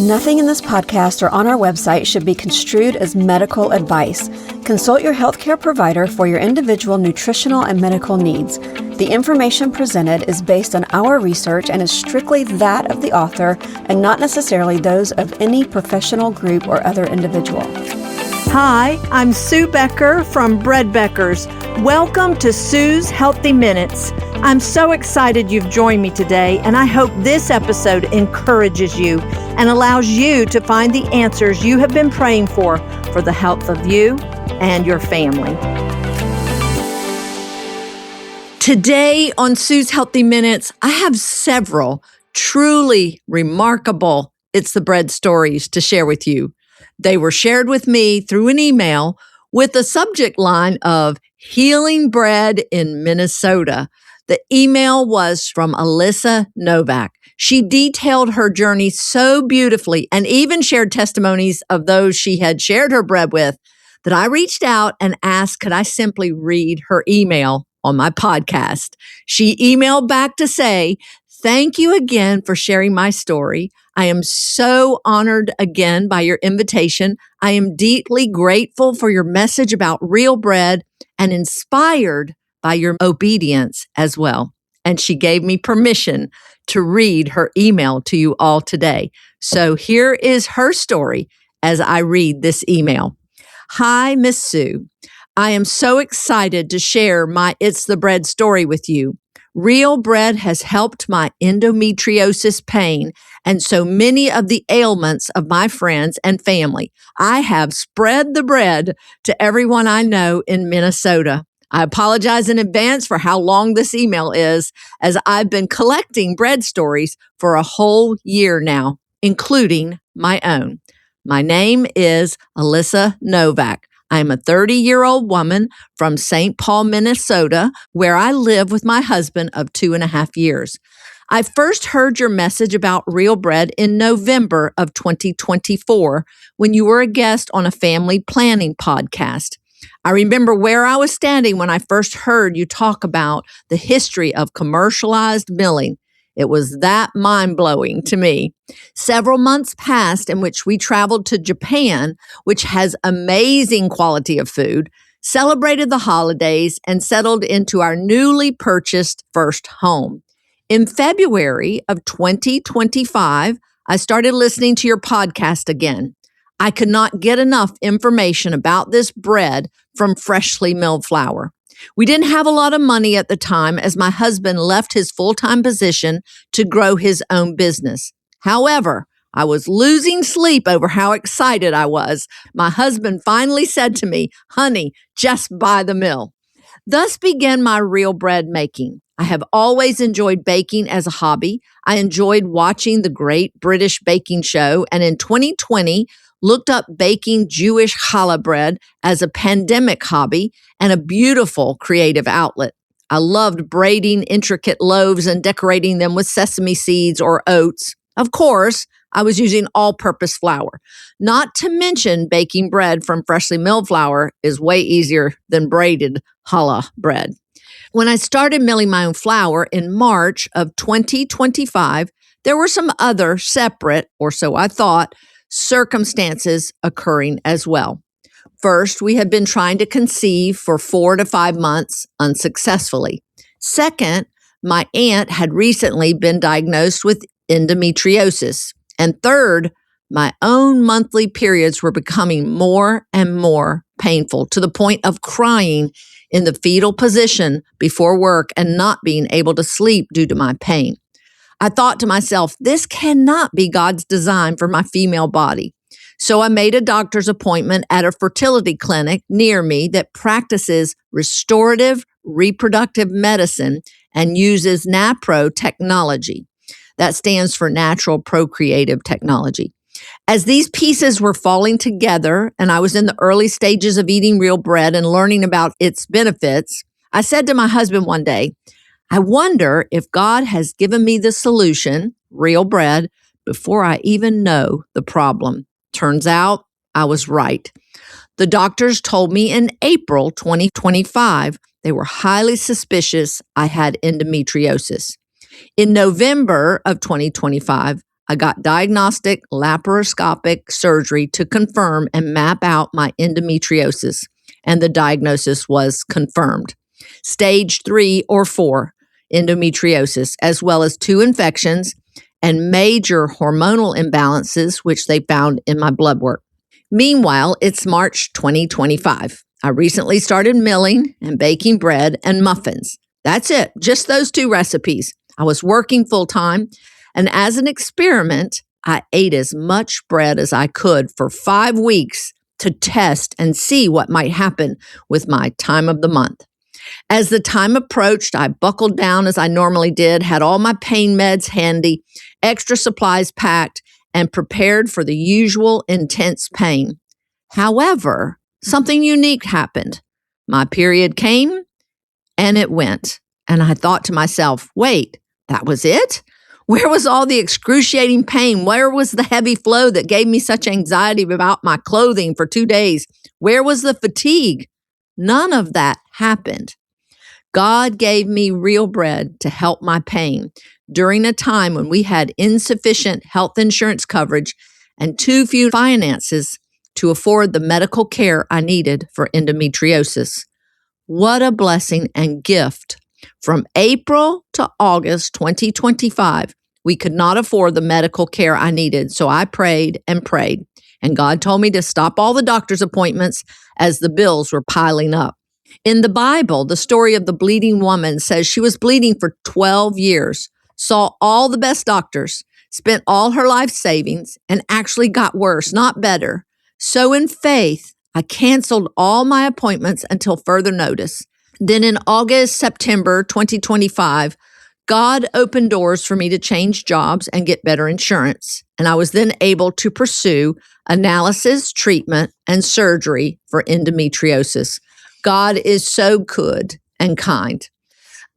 Nothing in this podcast or on our website should be construed as medical advice. Consult your healthcare provider for your individual nutritional and medical needs. The information presented is based on our research and is strictly that of the author and not necessarily those of any professional group or other individual. Hi, I'm Sue Becker from Bread Beckers. Welcome to Sue's Healthy Minutes. I'm so excited you've joined me today, and I hope this episode encourages you and allows you to find the answers you have been praying for the health of you and your family. Today on Sue's Healthy Minutes, I have several truly remarkable It's the Bread stories to share with you. They were shared with me through an email with the subject line of Healing Bread in Minnesota. The email was from Alissa Nowack. She detailed her journey so beautifully and even shared testimonies of those she had shared her bread with that I reached out and asked, could I simply read her email on my podcast? She emailed back to say, thank you again for sharing my story. I am so honored again by your invitation. I am deeply grateful for your message about real bread and inspired by your obedience as well. And she gave me permission to read her email to you all today. So here is her story as I read this email. Hi, Miss Sue. I am so excited to share my It's the Bread story with you. Real bread has helped my endometriosis pain and so many of the ailments of my friends and family. I have spread the bread to everyone I know in Minnesota. I apologize in advance for how long this email is, as I've been collecting bread stories for a whole year now, including my own. My name is Alissa Nowack. I'm a 30-year-old woman from St. Paul, Minnesota, where I live with my husband of 2.5 years. I first heard your message about real bread in November of 2024 when you were a guest on a family planning podcast. I remember where I was standing when I first heard you talk about the history of commercialized milling. It was that mind-blowing to me. Several months passed in which we traveled to Japan, which has amazing quality of food, celebrated the holidays, and settled into our newly purchased first home. In February of 2025, I started listening to your podcast again. I could not get enough information about this bread from freshly milled flour. We didn't have a lot of money at the time as my husband left his full-time position to grow his own business. However, I was losing sleep over how excited I was. My husband finally said to me, honey, just buy the mill. Thus began my real bread making. I have always enjoyed baking as a hobby. I enjoyed watching the Great British Baking Show, and in 2020, looked up baking Jewish challah bread as a pandemic hobby and a beautiful creative outlet. I loved braiding intricate loaves and decorating them with sesame seeds or oats. Of course, I was using all-purpose flour. Not to mention baking bread from freshly milled flour is way easier than braided challah bread. When I started milling my own flour in March of 2025, there were some other separate, or so I thought, circumstances occurring as well. First, we had been trying to conceive for 4 to 5 months unsuccessfully. Second, my aunt had recently been diagnosed with endometriosis. And third, my own monthly periods were becoming more and more painful to the point of crying in the fetal position before work and not being able to sleep due to my pain. I thought to myself, this cannot be God's design for my female body. So I made a doctor's appointment at a fertility clinic near me that practices restorative reproductive medicine and uses NAPRO technology. That stands for Natural Procreative Technology. As these pieces were falling together and I was in the early stages of eating real bread and learning about its benefits, I said to my husband one day, I wonder if God has given me the solution, real bread, before I even know the problem. Turns out I was right. The doctors told me in April 2025 they were highly suspicious I had endometriosis. In November of 2025, I got diagnostic laparoscopic surgery to confirm and map out my endometriosis, and the diagnosis was confirmed. Stage 3 or 4 endometriosis, as well as 2 infections and major hormonal imbalances, which they found in my blood work. Meanwhile, it's March 2025. I recently started milling and baking bread and muffins. That's it, just those 2 recipes. I was working full-time, and as an experiment, I ate as much bread as I could for 5 weeks to test and see what might happen with my time of the month. As the time approached, I buckled down as I normally did, had all my pain meds handy, extra supplies packed, and prepared for the usual intense pain. However, something unique happened. My period came and it went. And I thought to myself, wait, that was it? Where was all the excruciating pain? Where was the heavy flow that gave me such anxiety about my clothing for 2 days? Where was the fatigue? None of that happened. God gave me real bread to help my pain during a time when we had insufficient health insurance coverage and too few finances to afford the medical care I needed for endometriosis. What a blessing and gift. From April to August 2025, we could not afford the medical care I needed, so I prayed and prayed. And God told me to stop all the doctor's appointments as the bills were piling up. In the Bible, the story of the bleeding woman says she was bleeding for 12 years, saw all the best doctors, spent all her life savings, and actually got worse, not better. So in faith, I canceled all my appointments until further notice. Then in August, September 2025, God opened doors for me to change jobs and get better insurance. And I was then able to pursue analysis, treatment, and surgery for endometriosis. God is so good and kind.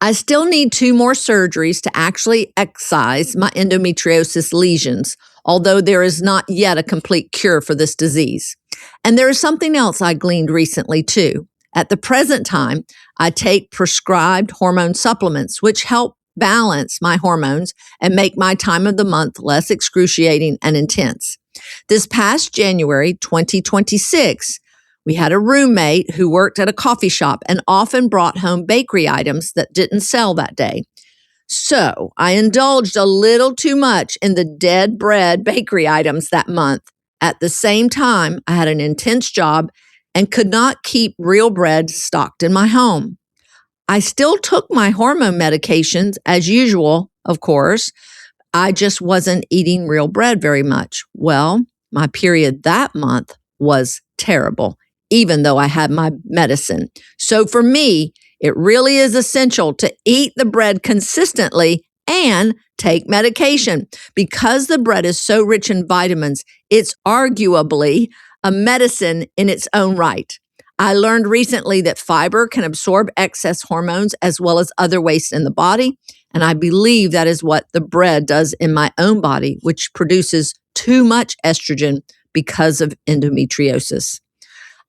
I still need 2 more surgeries to actually excise my endometriosis lesions, although there is not yet a complete cure for this disease. And there is something else I gleaned recently too. At the present time, I take prescribed hormone supplements, which help balance my hormones and make my time of the month less excruciating and intense. This past January 2026, we had a roommate who worked at a coffee shop and often brought home bakery items that didn't sell that day. So I indulged a little too much in the dead bread bakery items that month. At the same time, I had an intense job and could not keep real bread stocked in my home. I still took my hormone medications as usual, of course. I just wasn't eating real bread very much. Well, my period that month was terrible, even though I had my medicine. So for me, it really is essential to eat the bread consistently and take medication. Because the bread is so rich in vitamins, it's arguably a medicine in its own right. I learned recently that fiber can absorb excess hormones as well as other waste in the body, and I believe that is what the bread does in my own body, which produces too much estrogen because of endometriosis.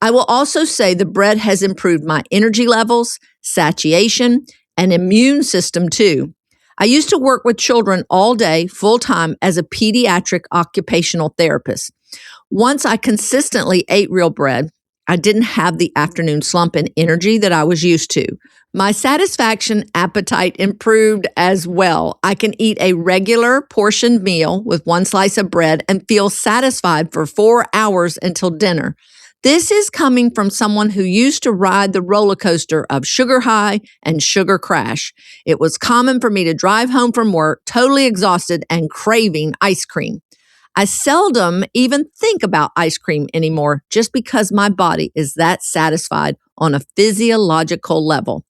I will also say the bread has improved my energy levels, satiation, and immune system too. I used to work with children all day, full-time, as a pediatric occupational therapist. Once I consistently ate real bread, I didn't have the afternoon slump in energy that I was used to. My satisfaction appetite improved as well. I can eat a regular portioned meal with 1 slice of bread and feel satisfied for 4 hours until dinner. This is coming from someone who used to ride the roller coaster of sugar high and sugar crash. It was common for me to drive home from work totally exhausted and craving ice cream. I seldom even think about ice cream anymore just because my body is that satisfied on a physiological level.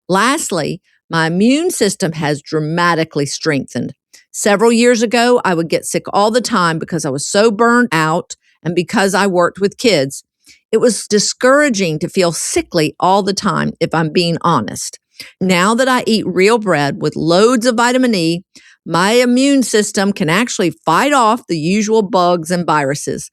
Lastly, my immune system has dramatically strengthened. Several years ago, I would get sick all the time because I was so burned out and because I worked with kids. It was discouraging to feel sickly all the time, if I'm being honest. Now that I eat real bread with loads of vitamin E, my immune system can actually fight off the usual bugs and viruses.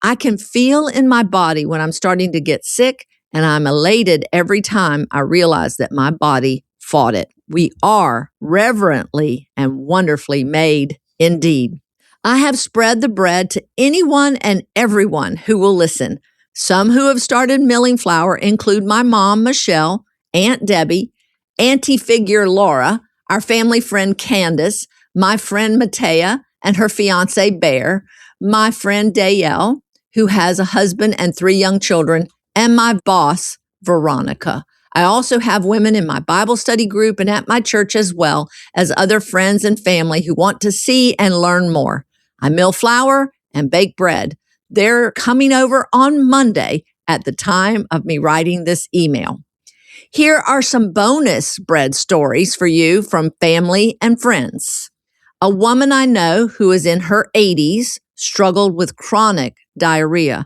I can feel in my body when I'm starting to get sick, and I'm elated every time I realize that my body fought it. We are reverently and wonderfully made indeed. I have spread the bread to anyone and everyone who will listen. Some who have started milling flour include my mom, Michelle, Aunt Debbie, Auntie Figure Laura, our family friend Candace, my friend Matea and her fiance Bear, my friend Dayelle, who has a husband and 3 young children, and my boss, Veronica. I also have women in my Bible study group and at my church as well as other friends and family who want to see and learn more. I mill flour and bake bread. They're coming over on Monday at the time of me writing this email. Here are some bonus bread stories for you from family and friends. A woman I know who is in her 80s struggled with chronic diarrhea.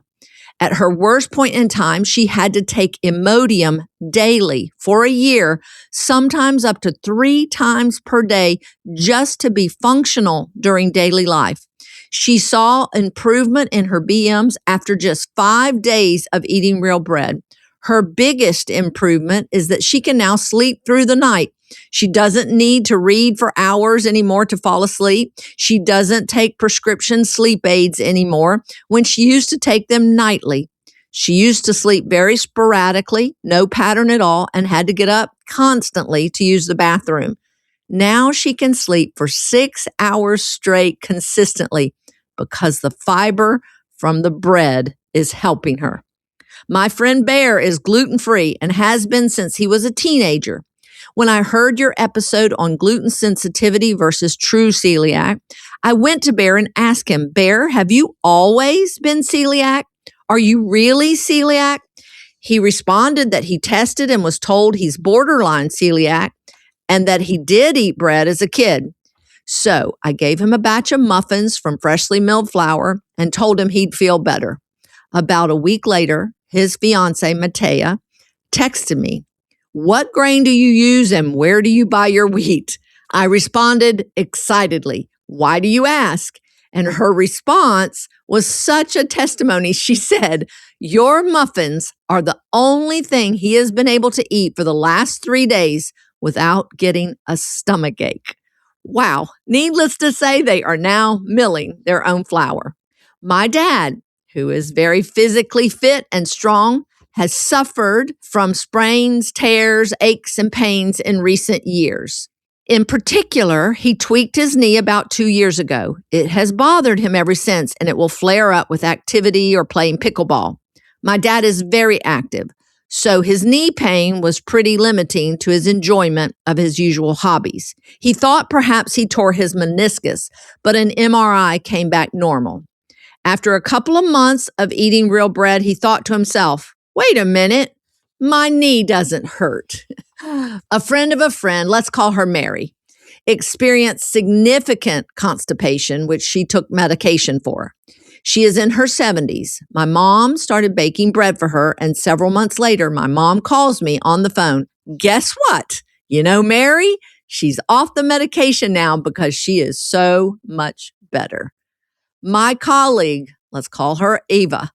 At her worst point in time, she had to take Imodium daily for a year, sometimes up to 3 times per day, just to be functional during daily life. She saw improvement in her BMs after just 5 days of eating real bread. Her biggest improvement is that she can now sleep through the night. She doesn't need to read for hours anymore to fall asleep. She doesn't take prescription sleep aids anymore when she used to take them nightly. She used to sleep very sporadically, no pattern at all, and had to get up constantly to use the bathroom. Now she can sleep for 6 hours straight consistently because the fiber from the bread is helping her. My friend Bear is gluten-free and has been since he was a teenager. When I heard your episode on gluten sensitivity versus true celiac, I went to Bear and asked him, Bear, have you always been celiac? Are you really celiac? He responded that he tested and was told he's borderline celiac and that he did eat bread as a kid. So I gave him a batch of muffins from freshly milled flour and told him he'd feel better. About a week later, his fiance, Matea, texted me, what grain do you use and where do you buy your wheat? I responded excitedly, why do you ask? And her response was such a testimony. She said, your muffins are the only thing he has been able to eat for the last 3 days without getting a stomachache. Wow. Needless to say, they are now milling their own flour. My dad, who is very physically fit and strong, has suffered from sprains, tears, aches, and pains in recent years. In particular, he tweaked his knee about 2 years ago. It has bothered him ever since, and it will flare up with activity or playing pickleball. My dad is very active, so his knee pain was pretty limiting to his enjoyment of his usual hobbies. He thought perhaps he tore his meniscus, but an MRI came back normal. After a couple of months of eating real bread, he thought to himself, wait a minute, my knee doesn't hurt. A friend of a friend, let's call her Mary, experienced significant constipation, which she took medication for. She is in her 70s. My mom started baking bread for her, and several months later, my mom calls me on the phone. Guess what? You know, Mary, she's off the medication now because she is so much better. My colleague, let's call her Ava,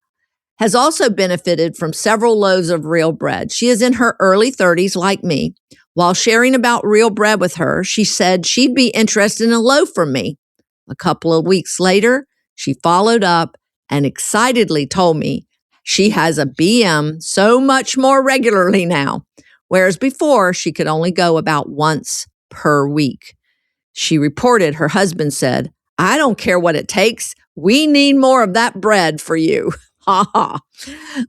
has also benefited from several loaves of real bread. She is in her early 30s like me. While sharing about real bread with her, she said she'd be interested in a loaf from me. A couple of weeks later, she followed up and excitedly told me she has a BM so much more regularly now, whereas before she could only go about once per week. She reported her husband said, I don't care what it takes. We need more of that bread for you. Ha ha.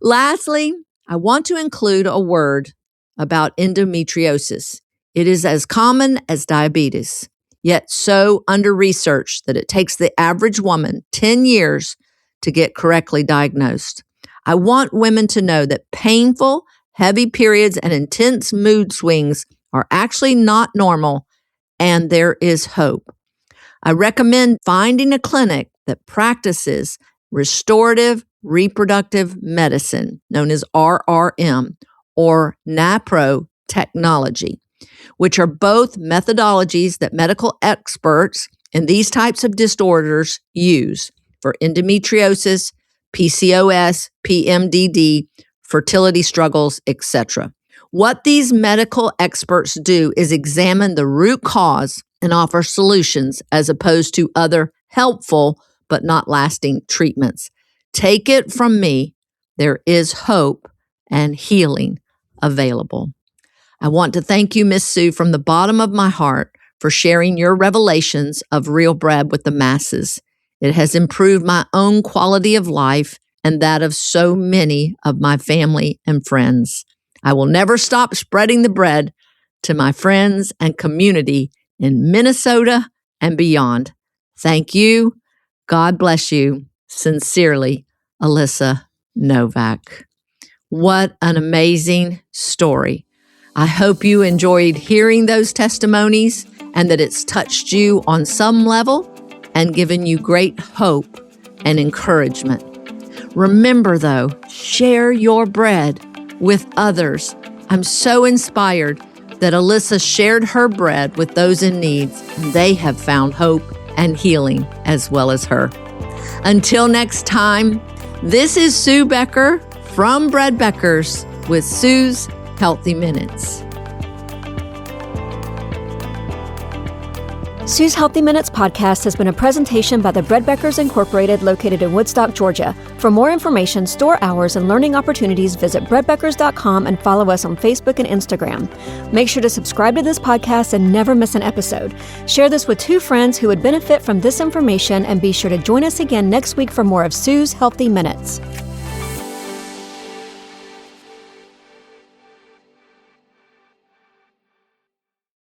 Lastly, I want to include a word about endometriosis. It is as common as diabetes, yet so under-researched that it takes the average woman 10 years to get correctly diagnosed. I want women to know that painful, heavy periods and intense mood swings are actually not normal, and there is hope. I recommend finding a clinic that practices restorative reproductive medicine, known as RRM, or NAPRO technology, which are both methodologies that medical experts in these types of disorders use for endometriosis, PCOS, PMDD, fertility struggles, etc. What these medical experts do is examine the root cause and offer solutions as opposed to other helpful but not lasting treatments. Take it from me, there is hope and healing available. I want to thank you, Miss Sue, from the bottom of my heart for sharing your revelations of real bread with the masses. It has improved my own quality of life and that of so many of my family and friends. I will never stop spreading the bread to my friends and community in Minnesota and beyond. Thank you. God bless you. Sincerely, Alissa Nowack. What an amazing story. I hope you enjoyed hearing those testimonies and that it's touched you on some level and given you great hope and encouragement. Remember, though, share your bread with others. I'm so inspired that Alissa shared her bread with those in need, and they have found hope and healing as well as her. Until next time, this is Sue Becker from Bread Beckers with Sue's Healthy Minutes. Sue's Healthy Minutes podcast has been a presentation by the Bread Beckers Incorporated located in Woodstock, Georgia. For more information, store hours, and learning opportunities, visit breadbeckers.com and follow us on Facebook and Instagram. Make sure to subscribe to this podcast and never miss an episode. Share this with 2 friends who would benefit from this information, and be sure to join us again next week for more of Sue's Healthy Minutes.